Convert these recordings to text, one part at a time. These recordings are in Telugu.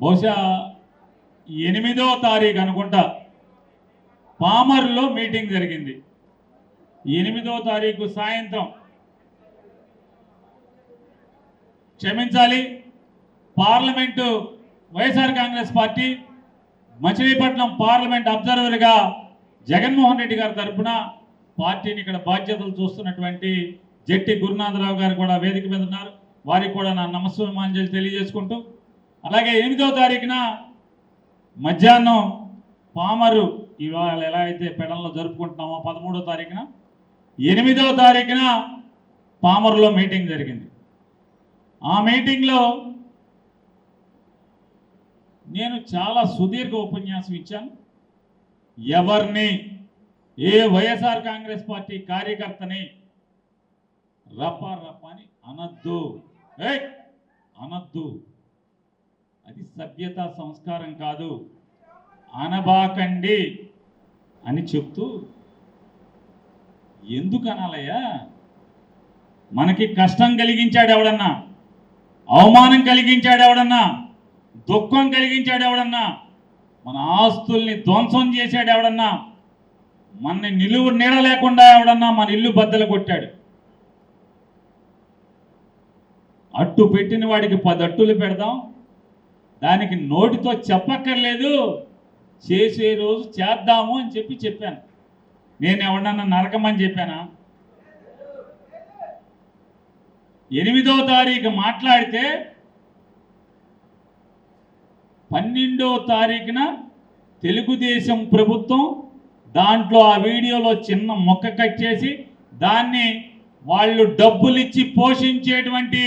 బహుశా 8వ తారీఖు అనుకుంటా పామర్లో మీటింగ్ జరిగింది. 8వ తారీఖు సాయంత్రం, క్షమించాలి, parliament YSR Congress party Machilipatnam parliament అబ్జర్వర్గా జగన్మోహన్ రెడ్డి గారి తరఫున పార్టీని ఇక్కడ బాధ్యతలు చూస్తున్నటువంటి జట్టి గురునాథరావు గారు కూడా వేదిక మీద ఉన్నారు. వారికి కూడా నా నమస్సుమాంజలి తెలియజేసుకుంటూ, అలాగే 8వ తారీఖున మధ్యాహ్నం పామరు ఇవాళ ఎలా అయితే పెడల్లో జరుపుకుంటున్నామో 13వ తారీఖున 8వ తారీఖున పామరులో మీటింగ్ జరిగింది. ఆ మీటింగ్లో నేను చాలా సుదీర్ఘ ఉపన్యాసం ఇచ్చాను. ఎవరిని, ఏ వైఎస్ఆర్ కాంగ్రెస్ పార్టీ కార్యకర్తని రప్పని అనద్దు, అనద్దు, అది సభ్యత సంస్కారం కాదు, అనబాకండి అని చెప్తూ, ఎందుకు అనాలయ్యా? మనకి కష్టం కలిగించాడు ఎవడన్నా, అవమానం కలిగించాడు ఎవడన్నా, దుఃఖం కలిగించాడు ఎవడన్నా, మన ఆస్తుల్ని ధ్వంసం చేశాడు ఎవడన్నా, మన నిలువు నీడ లేకుండా ఎవడన్నా మన ఇల్లు బద్దలు కొట్టాడు, అట్టు పెట్టిన వాడికి 10 అట్టులు పెడదాం, దానికి నోటితో చెప్పక్కర్లేదు, చేసే రోజు చేద్దాము అని చెప్పాను. నేను ఎవడన్నా నరకమని చెప్పానా? 8వ తారీఖు మాట్లాడితే 12వ తారీఖున తెలుగుదేశం ప్రభుత్వం దాంట్లో ఆ వీడియోలో చిన్న మొక్క కట్ చేసి దాన్ని వాళ్ళు డబ్బులు ఇచ్చి పోషించేటువంటి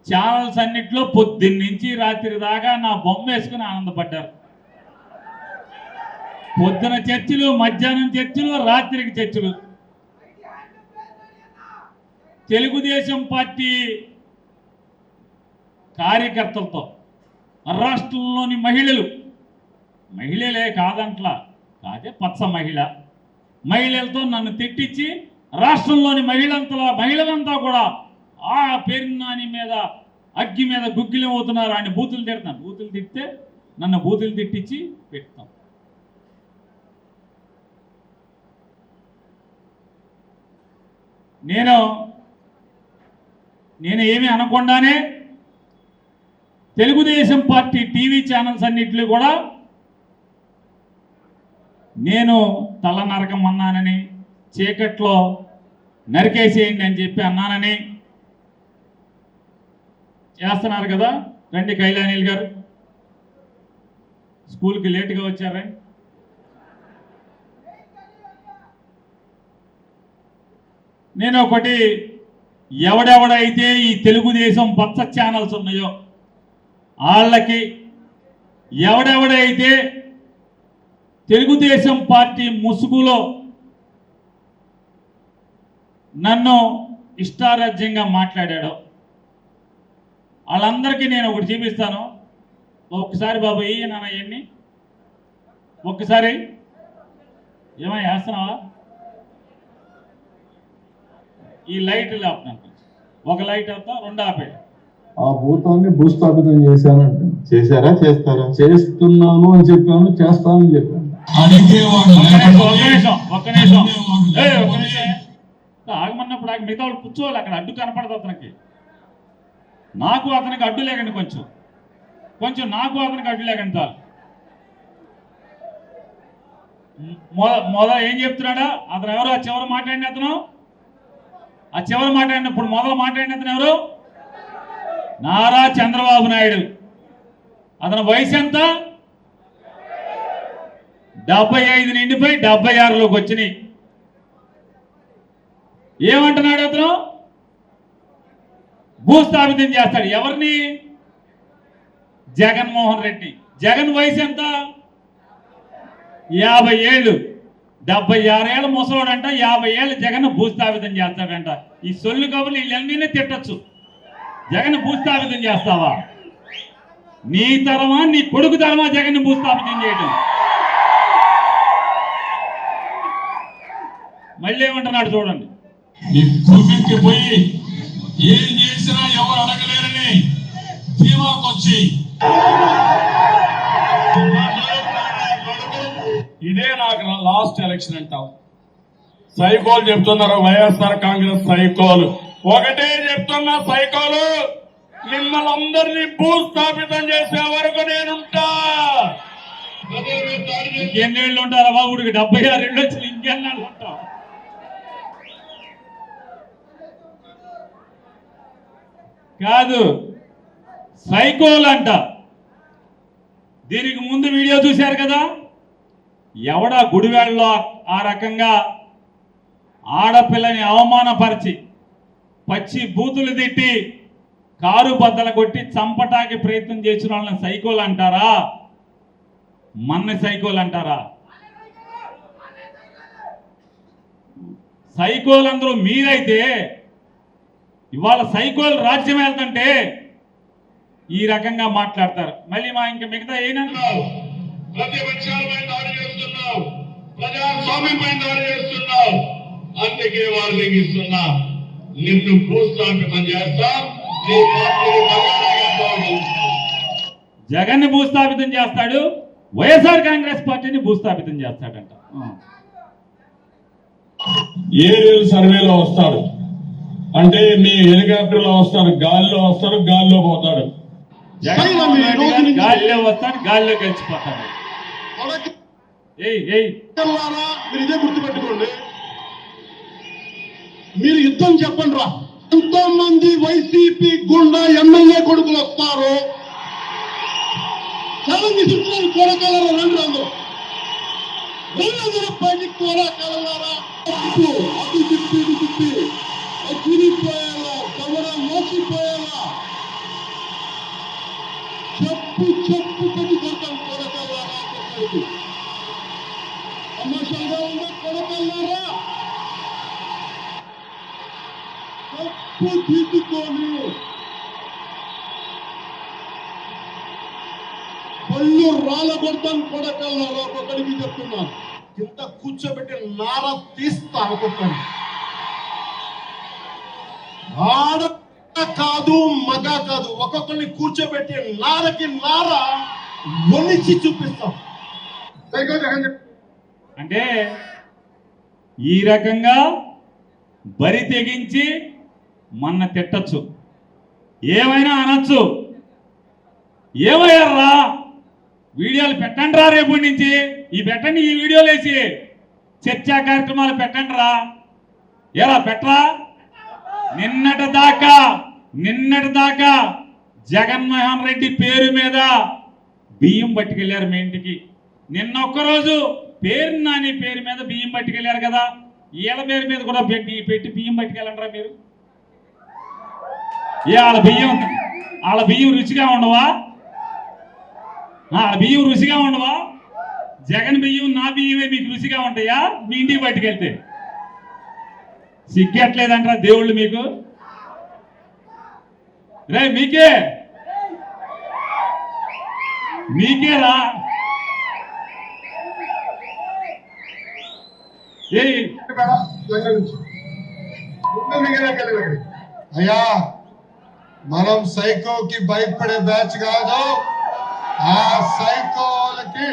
ఛానల్స్ అన్నిట్లో పొద్దున్నుంచి రాత్రి దాకా నా బొమ్మ వేసుకుని ఆనందపడ్డారు. పొద్దున చర్చలు, మధ్యాహ్నం చర్చలు, రాత్రికి చర్చలు. తెలుగుదేశం పార్టీ కార్యకర్తలతో, రాష్ట్రంలోని మహిళలే కాదంట్లా, కాదే పచ్చ మహిళలతో నన్ను తిట్టించి రాష్ట్రంలోని మహిళలంతా కూడా ఆ పేరునాని మీద అగ్గి మీద గుగ్గిలం అవుతున్నారు. ఆయన బూతులు తిడతాను, బూతులు తిడితే నన్ను బూతులు తిట్టించి పెడతాం. నేను ఏమీ అనకుండానే తెలుగుదేశం పార్టీ టీవీ ఛానల్స్ అన్నింటిలో కూడా నేను తల నరకం అన్నానని, చీకట్లో నరికేసేయండి అని చెప్పి అన్నానని చేస్తున్నారు కదా. రండి కైలానీల్ గారు, స్కూల్కి లేటుగా వచ్చారా? నేను ఒకటి, ఎవడెవడైతే ఈ తెలుగుదేశం పచ్చ ఛానల్స్ ఉన్నాయో వాళ్ళకి, ఎవడెవడైతే తెలుగుదేశం పార్టీ ముసుగులో నన్ను ఇష్టారాజ్యంగా మాట్లాడాడో వాళ్ళందరికీ నేను ఒకటి చూపిస్తాను. ఒక్కసారి బాబు ఇయ్యి నాన్న, ఇవన్నీ ఒక్కసారి ఏమైనా వేస్తున్నావా? ఈ లైట్ లేపుతాను, ఒక లైట్ అవుతా, 2 ఆపేది. ఆ భూతాన్ని భూస్థాపితం చేశానంటే, చేశారా? చేస్తారా? చేస్తున్నాను అని చెప్పాను, చేస్తానని చెప్పాను. ఒక్క నిమిషం ఆగమన్నప్పుడు మిగతా వాళ్ళు కూర్చోవాలి. అక్కడ అడ్డు కనపడదు అతనికి, నాకు అతనికి అడ్డు లేకండి, కొంచెం నాకు అతనికి అడ్డు లేకండి చాలు. మొదలు ఏం చెప్తున్నాడా అతను? ఎవరు ఆ చివరి మాట్లాడిన అతను? ఆ చివరి మాట్లాడినప్పుడు మొదలు మాట్లాడిన అతను ఎవరు? నారా చంద్రబాబు నాయుడు. అతని వయసు ఎంత? 75 నిండిపోయి 76లోకి వచ్చినాయి. ఏమంటున్నాడు అతను? భూస్థాపితం చేస్తాడు. ఎవరిని? జగన్మోహన్ రెడ్డి. జగన్ వయసు ఎంత? 50 ఏళ్ళు. 76 ఏళ్ళ ముసలోడంట, 50 ఏళ్ళు జగన్ భూస్థాపితం చేస్తాడంట. ఈ సొల్లు కబుర్లు వీళ్ళన్నీ తిట్టచ్చు. జగన్ భూస్థాపితం చేస్తావా? నీ తరమా, నీ కొడుకు తరమా జగన్ భూస్థాపితం చేయడం? మళ్ళీ ఏమంటున్నాడు చూడండి. పోయి ఏం చేసినా ఎవరు అడగలేరని ధీమాకొచ్చి ఇదే నాకు లాస్ట్ ఎలక్షన్ అంటావు. సైకోలు చెప్తున్నారు, వైఎస్ఆర్ కాంగ్రెస్ సైకోలు. ఒకటే చెప్తున్నా సైకోలు, మిమ్మల్ని అందరినీ భూస్థాపితం చేసే వరకు నేనుంటా. ఇంకెన్నేళ్ళు ఉంటారా బాబుడికి? 76 ఏళ్ళు వచ్చి ఇంకెన్నాళ్ళు ఉంటాం? కాదు, సైకోల్ అంట. దీనికి ముందు వీడియో చూశారు కదా, ఎవడా గుడివాడలో ఆ రకంగా ఆడపిల్లని అవమానపరిచి పచ్చి బూతులు తిట్టి కారు బద్దలు కొట్టి చంపటానికి ప్రయత్నం చేసిన వాళ్ళని సైకోల్ అంటారా? మన్ని సైకోల్ అంటారా? సైకోల్ అందరూ మీరైతే ఇవాళ సైకోల్ రాజ్యం వెళ్తుంటే ఈ రకంగా మాట్లాడతారు. మళ్ళీ ఇంకా మిగతా ఏనంటున్నారు, ప్రతిపక్షాలపై దాడి చేస్తున్నావు, ప్రజాస్వామ్యంపై దాడి చేస్తున్నావు. అందుకే వార్నింగ్ ఇస్తున్నా, నిన్ను భూస్థాపితం చేస్తా. నీ పార్టీని బలవంతంగా జగన్ని భూస్థాపితం చేస్తాడు, వైఎస్ఆర్ కాంగ్రెస్ పార్టీని భూస్థాపితం చేస్తాడంట. ఏరియల్ సర్వేలో వస్తాడు అంటే మీ హెలికాప్టర్ లో వస్తాడు, గాల్లో వస్తాడు, గాల్లో పోతాడు. జగన్మోహన్ రెడ్డి గారు గాలిలో వస్తాడు, గాలిలో గెలిచిపోతాడు. మీరు ఇదే గుర్తుపెట్టుకోండి. మీరు యుద్ధం చెప్పండి రా. ఎంతో మంది వైసీపీ గుండా ఎమ్మెల్యే కొడుకులు వస్తారు. ఛాలెంజ్ ఇస్తున్నారు, కోరకాలరా రండి, అందరూ పైకి కోరకాలరా. అటు తిప్పి ఇటు తిప్పి చిరిగిపోయేలా, కవరా మోసిపోయేలా చెప్పు చెప్పు కొద్ది కొడతాం. కోరకాలరా తమాషాగా ఉందా? కొడకల్లారా తప్పు తీసుకొని పళ్ళు రాలగొడతాం. కొడకల్లారా ఒక్కొక్కడికి చెప్తున్నాను, కింద కూర్చోబెట్టి నార తీస్తా. ఒక్కొక్కడి ఆడ కాదు మగ కాదు, ఒక్కొక్కరిని కూర్చోబెట్టి నారకి నార ఒలిచి చూపిస్తాం. అంటే ఈ రకంగా బరి తెగించి మన తిట్టచ్చు, ఏమైనా అనొచ్చు. ఏమయ్యారా వీడియోలు పెట్టండి రా, రేపటి నుంచి పెట్టండి, ఈ వీడియోలు వేసి చర్చా కార్యక్రమాలు పెట్టండి రా. ఎలా పెట్టరా? నిన్నటి దాకా జగన్మోహన్ రెడ్డి పేరు మీద బియ్యం పట్టుకెళ్ళారు మీ ఇంటికి. నిన్న ఒక్కరోజు పేరు నాని పేరు మీద బియ్యం పట్టుకెళ్ళారు కదా, వీళ్ళ పేరు మీద కూడా పెట్టి బియ్యం పట్టుకెళ్ళంటారా మీరు? వాళ్ళ బియ్యం రుచిగా ఉండవా? బియ్యం రుచిగా ఉండవా? జగన్ బియ్యం నా బియ్యమే మీకు రుచిగా ఉంటాయా మీ ఇంటికి పట్టుకెళ్తే? సిగ్గట్లేదంటారా దేవుళ్ళు మీకు? రే మీకేరా? అయ్యా, మనం సైకోకి భయపడే బ్యాచ్ కాదు, ఆ సైకోలకి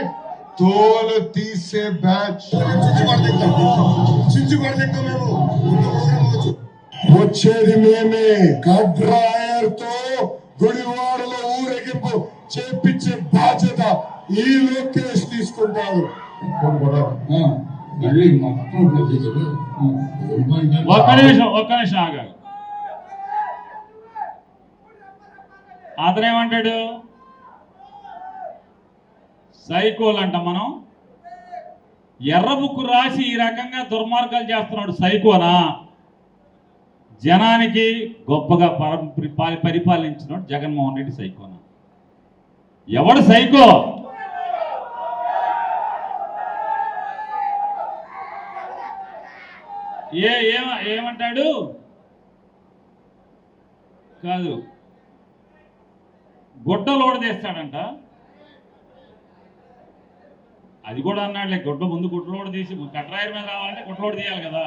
తోలు తీసే బ్యాచ్. వచ్చేది మేమే. గడ్రాయర్ తో గుడివాడలో ఊరేగింపు చేపించే బాధ్యత ఈ లోకేష్ తీసుకుంటారు. ఒక్క నిమిషం ఆగాలి. అతనేమంటాడు? సైకోల్ అంట. మనం ఎర్ర బుక్కు రాసి ఈ రకంగా దుర్మార్గాలు చేస్తున్నాడు సైకోనా? జనానికి గొప్పగా పరిపాలించినాడు జగన్మోహన్ రెడ్డి సైకోనా? ఎవడు సైకో? ఏమంటాడు? కాదు, గుడ్డలోడు తీస్తాడంట. అది కూడా అన్నాడులే, గుడ్డ ముందు గుడ్డలోడు తీసి కట్రాయర్ మీద రావాలంటే గుడ్డలోడు తీయాలి కదా.